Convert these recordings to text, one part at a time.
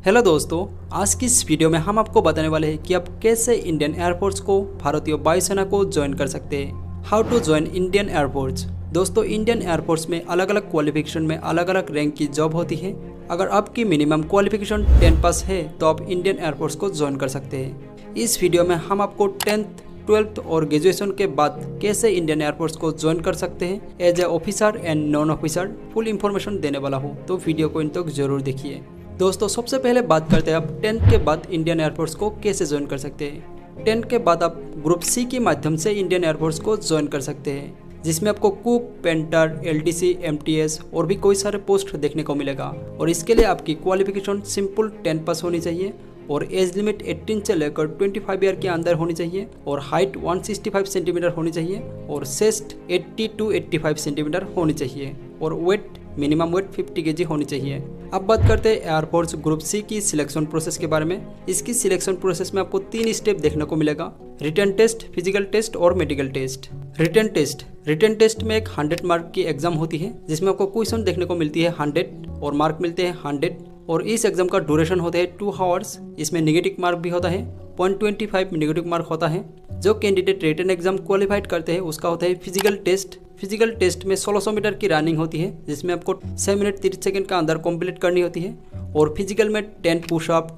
Hello दोस्तों, आज की इस वीडियो में हम आपको बताने वाले हैं कि आप कैसे इंडियन एयरफोर्स को भारतीय वायुसेना को ज्वाइन कर सकते हैं। How to join Indian air force. दोस्तों, इंडियन एयरफोर्स में अलग अलग क्वालिफिकेशन में अलग अलग रैंक की जॉब होती है। अगर आपकी मिनिमम क्वालिफिकेशन 10 पास है तो आप इंडियन एयरफोर्स को ज्वाइन कर सकते हैं। इस वीडियो में हम आपको 10th 12th और ग्रेजुएशन के बाद कैसे इंडियन एयरफोर्स को ज्वाइन कर सकते हैं as a officer and non officer full information देने वाला हूँ, तो वीडियो को इन तक जरूर देखिए। दोस्तों, सबसे पहले बात करते हैं आप 10th के बाद इंडियन एयरफोर्स को कैसे ज्वाइन कर सकते हैं। 10th के बाद आप ग्रुप सी के माध्यम से इंडियन एयरफोर्स को ज्वाइन कर सकते हैं, जिसमें आपको कुक, पेंटर, एलडीसी, एमटीएस और भी कोई सारे पोस्ट देखने को मिलेगा। और इसके लिए आपकी क्वालिफिकेशन सिंपल 10 पास होनी चाहिए और एज लिमिट 18 से लेकर 25 ईयर के अंदर होनी चाहिए और हाइट 165 सेंटीमीटर होनी चाहिए और चेस्ट 80 to 85 सेंटीमीटर होनी चाहिए और वेट मिनिमम वेट 50 kg होनी चाहिए। अब बात करते हैं एयरफोर्स ग्रुप सी की सिलेक्शन प्रोसेस के बारे में। इसकी सिलेक्शन प्रोसेस में आपको 3 स्टेप देखने को मिलेगा: रिटन टेस्ट, फिजिकल टेस्ट और मेडिकल टेस्ट। रिटन टेस्ट में एक 100 मार्क की एग्जाम होती है, जिसमें आपको क्वेश्चन देखने को मिलती है 100 और मार्क मिलते हैं 100 और इस एग्जाम का ड्यूरेशन होता है 2 आवर्स। इसमें नेगेटिव मार्क भी होता है, 0.25 नेगेटिव मार्क होता है। जो कैंडिडेट रिटन एग्जाम क्वालिफाइड करते हैं उसका होता है फिजिकल टेस्ट। फिजिकल टेस्ट में 1600 मीटर की रनिंग होती है, जिसमें आपको 6 मिनट 30 सेकंड का अंदर कंप्लीट करनी होती है और फिजिकल में 10 पुशअप,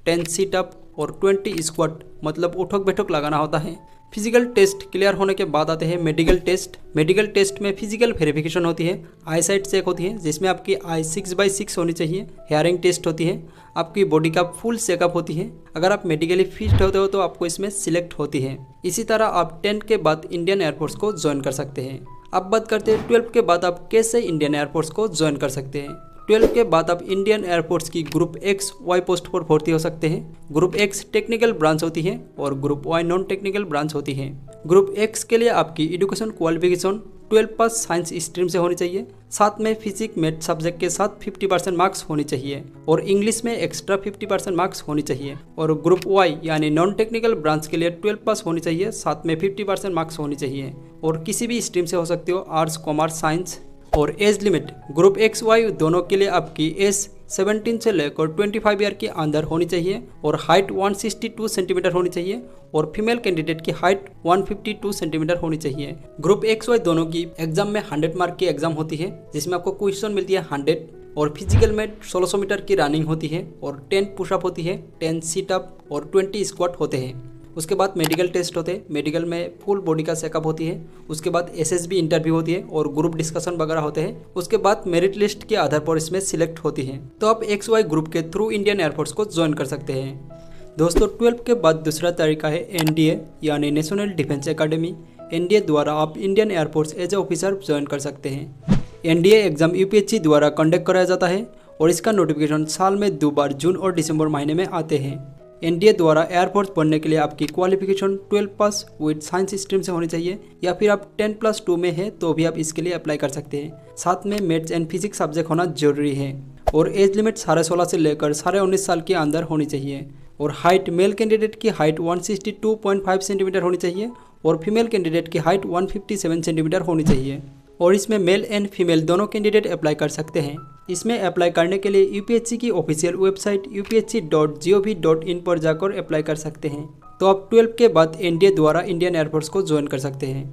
10 सीटअप और 20 स्क्वाट मतलब उठक बैठक लगाना होता है। फिजिकल टेस्ट क्लियर होने के बाद आते हैं मेडिकल टेस्ट। मेडिकल टेस्ट में फिजिकल वेरिफिकेशन होती है, आई साइट चेक होती है, जिसमें आपकी आई 6/6 होनी चाहिए। हेयरिंग टेस्ट होती है, आपकी बॉडी का फुल चेकअप होती है। अगर आप मेडिकली फिट होते हो तो आपको इसमें सिलेक्ट होती है। इसी तरह आप 10th के बाद इंडियन एयरफोर्स को ज्वाइन कर सकते हैं। अब बात करते हैं 12th के बाद आप कैसे इंडियन एयरफोर्स को ज्वाइन कर सकते हैं। 12th के बाद आप इंडियन एयरफोर्स की ग्रुप एक्स वाई पोस्ट पर भर्ती हो सकते हैं। ग्रुप एक्स टेक्निकल ब्रांच होती है और group Y non technical branch होती है। ग्रुप एक्स के लिए आपकी education qualification 12 pass science stream से होनी चाहिए, साथ में फिजिक्स मैथ सब्जेक्ट के साथ 50% मार्क्स होनी चाहिए और इंग्लिश में एक्स्ट्रा 50% मार्क्स होनी चाहिए। और ग्रुप वाई यानी नॉन टेक्निकल ब्रांच के लिए 12 पास होनी चाहिए, साथ में 50% मार्क्स होनी चाहिए और किसी भी स्ट्रीम से हो सकते हो, आर्ट्स, कॉमर्स, साइंस। और age limit group X Y दोनों के लिए आपकी एज 17 से लेकर 25 ईयर के अंदर होनी चाहिए और हाइट 162 सेंटीमीटर होनी चाहिए और फीमेल कैंडिडेट की हाइट 152 सेंटीमीटर होनी चाहिए। ग्रुप एक्स वाई दोनों की एग्जाम में 100 मार्क की एग्जाम होती है, जिसमें आपको क्वेश्चन मिलती है 100 और फिजिकल में 1600 मीटर की रनिंग होती है और 10 पुशअप होती है, 10 सीटअप और 20 स्क्वाट होते हैं। उसके बाद मेडिकल टेस्ट होते हैं, मेडिकल में फुल बॉडी का चेकअप होती है। उसके बाद एसएसबी इंटरव्यू होती है और ग्रुप डिस्कशन वगैरह होते हैं। उसके बाद मेरिट लिस्ट के आधार पर इसमें सिलेक्ट होती है, तो आप एक्स वाई ग्रुप के थ्रू इंडियन एयरफोर्स को ज्वाइन कर सकते हैं। दोस्तों, 12th के बाद दूसरा तरीका है एनडीए यानी नेशनल डिफेंस एकेडमी। एनडीए द्वारा आप Indian air force as a officer join कर सकते हैं। एनडीए एग्जाम यूपीएससी द्वारा कंडक्ट कराया जाता है और इसका नोटिफिकेशन साल में 2 बार जून और दिसंबर महीने में आते हैं। एनडीए द्वारा एयरफोर्स बनने के लिए आपकी qualification 12 pass with science stream से होनी चाहिए या फिर आप 10+2 में है तो भी आप इसके लिए अप्लाई कर सकते हैं। साथ में मैथ्स एंड फिजिक्स सब्जेक्ट होना जरूरी है और एज लिमिट 16.5 से लेकर 19.5 साल के अंदर होनी चाहिए और हाइट मेल कैंडिडेट की हाइट 162.5 सेंटीमीटर होनी चाहिए और फीमेल कैंडिडेट की हाइट 157 सेंटीमीटर होनी चाहिए और इसमें मेल एंड फीमेल दोनों कैंडिडेट अप्लाई कर सकते हैं। इसमें अप्लाई करने के लिए यूपीएससी की ऑफिशियल वेबसाइट upsc.gov.in पर जाकर अप्लाई कर सकते हैं। तो आप 12th के बाद एनडीए द्वारा इंडियन एयरफोर्स को ज्वाइन कर सकते हैं।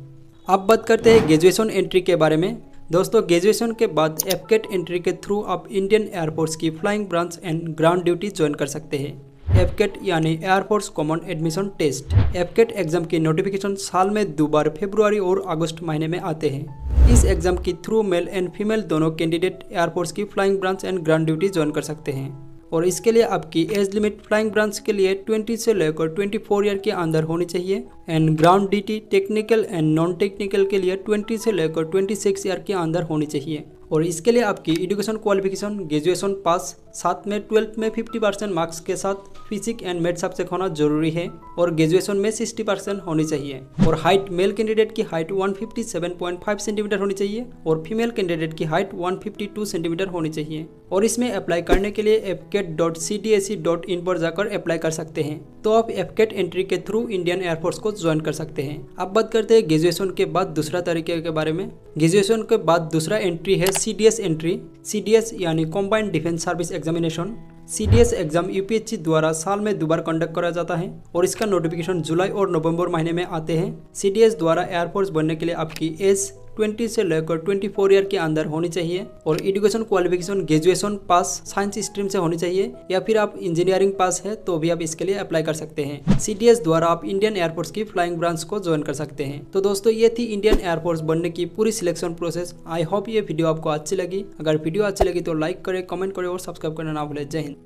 अब बात करते हैं ग्रेजुएशन एंट्री के बारे में। दोस्तों, ग्रेजुएशन के बाद एफकेट एंट्री के थ्रू आप इंडियन एयरफोर्स की flying branch and ground duty join कर सकते हैं। एफकेट यानी air force common admission test. AFCAT exam की नोटिफिकेशन साल में 2 बार फरवरी और अगस्त महीने में आते हैं। इस एग्जाम के थ्रू मेल एंड फीमेल दोनों कैंडिडेट एयरफोर्स की flying branch and ground duty join कर सकते हैं और इसके लिए आपकी एज लिमिट फ्लाइंग ब्रांच के लिए 20 से लेकर 24 ईयर के अंदर होनी चाहिए and ground duty technical and non technical के लिए 20 से लेकर 26 ईयर के अंदर होनी चाहिए और इसके लिए आपकी एजुकेशन क्वालिफिकेशन ग्रेजुएशन पास, साथ में 12th में 50% मार्क्स के साथ फिजिक्स एंड मैथ सब्जेक्ट होना जरूरी है और ग्रेजुएशन में 60% होनी चाहिए और हाइट मेल कैंडिडेट की हाइट 157.5 सेंटीमीटर होनी चाहिए और फीमेल कैंडिडेट की हाइट 152 सेंटीमीटर होनी चाहिए और इसमें अप्लाई करने के लिए fket.cdsc.in पर जाकर अप्लाई कर सकते हैं। तो आप एफकेट एंट्री के थ्रू इंडियन एयरफोर्स को ज्वाइन कर सकते हैं। अब बात करते हैं ग्रेजुएशन के बाद दूसरा तरीके के बारे में। ग्रेजुएशन के बाद दूसरा एंट्री है सीडीएस एंट्री। सीडीएस यानी combined defence service examination. CDS exam UPSC द्वारा साल में 2 बार कंडक्ट करा जाता है और इसका नोटिफिकेशन जुलाई और नवंबर महीने में आते हैं। CDS द्वारा एयरफोर्स बनने के लिए आपकी एज 20 से लेकर 24 ईयर के अंदर होनी चाहिए और education qualification graduation pass science stream से होनी चाहिए या फिर आप इंजीनियरिंग पास है तो भी आप इसके लिए अप्लाई कर सकते हैं। CDS द्वारा आप इंडियन एयरफोर्स की फ्लाइंग ब्रांच को ज्वाइन कर सकते हैं। तो दोस्तों ये थी इंडियन एयरफोर्स बनने की पूरी सिलेक्शन प्रोसेस। आई होप ये वीडियो आपको अच्छी लगी। अगर वीडियो अच्छी लगी तो लाइक करें, कमेंट करें और सब्सक्राइब करना ना भूलें। जय हिंद।